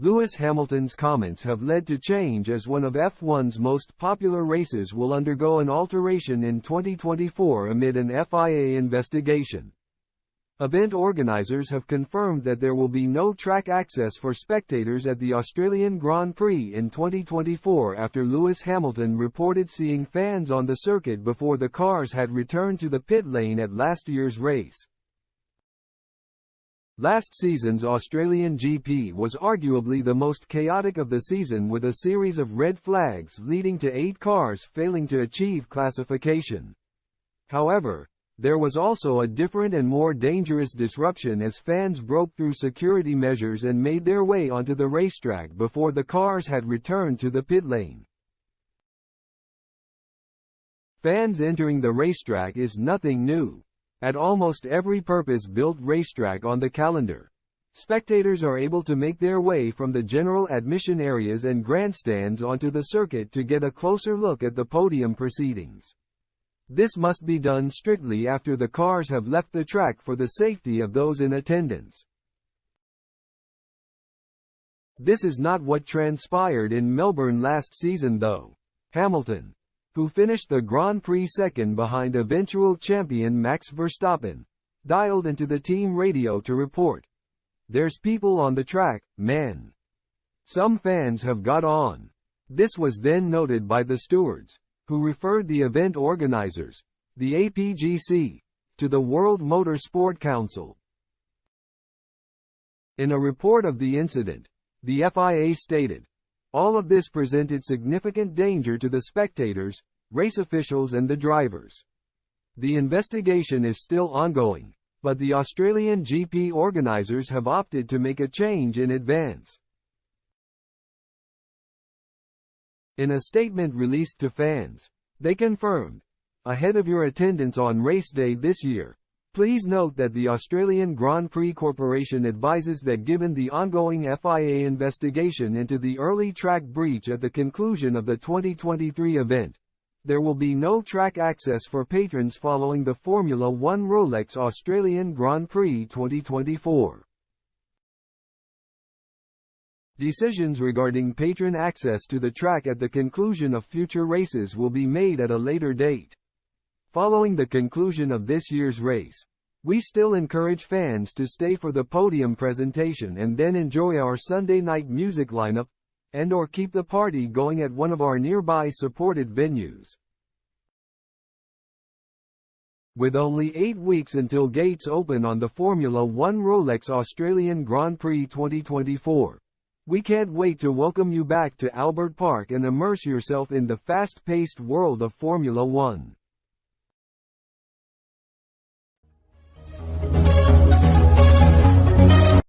Lewis Hamilton's comments have led to change as one of F1's most popular races will undergo an alteration in 2024 amid an FIA investigation. Event organizers have confirmed that there will be no track access for spectators at the Australian Grand Prix in 2024 after Lewis Hamilton reported seeing fans on the circuit before the cars had returned to the pit lane at last year's race. Last season's Australian GP was arguably the most chaotic of the season, with a series of red flags leading to 8 cars failing to achieve classification. However, there was also a different and more dangerous disruption as fans broke through security measures and made their way onto the racetrack before the cars had returned to the pit lane. Fans entering the racetrack is nothing new. At almost every purpose-built racetrack on the calendar, spectators are able to make their way from the general admission areas and grandstands onto the circuit to get a closer look at the podium proceedings. This must be done strictly after the cars have left the track for the safety of those in attendance. This is not what transpired in Melbourne last season though. Hamilton, who finished the Grand Prix second behind eventual champion Max Verstappen, dialed into the team radio to report, "There's people on the track, man. Some fans have got on." This was then noted by the stewards, who referred the event organizers, the APGC, to the World Motor Sport Council. In a report of the incident, the FIA stated, "All of this presented significant danger to the spectators, race officials and the drivers. The investigation is still ongoing, but the Australian GP organisers have opted to make a change in advance." In a statement released to fans, they confirmed, "Ahead of your attendance on race day this year, please note that the Australian Grand Prix Corporation advises that given the ongoing FIA investigation into the early track breach at the conclusion of the 2023 event, there will be no track access for patrons following the Formula 1 Rolex Australian Grand Prix 2024. Decisions regarding patron access to the track at the conclusion of future races will be made at a later date. Following the conclusion of this year's race, we still encourage fans to stay for the podium presentation and then enjoy our Sunday night music lineup, and/or keep the party going at one of our nearby supported venues." With only 8 weeks until gates open on the Formula 1 Rolex Australian Grand Prix 2024, we can't wait to welcome you back to Albert Park and immerse yourself in the fast-paced world of Formula 1.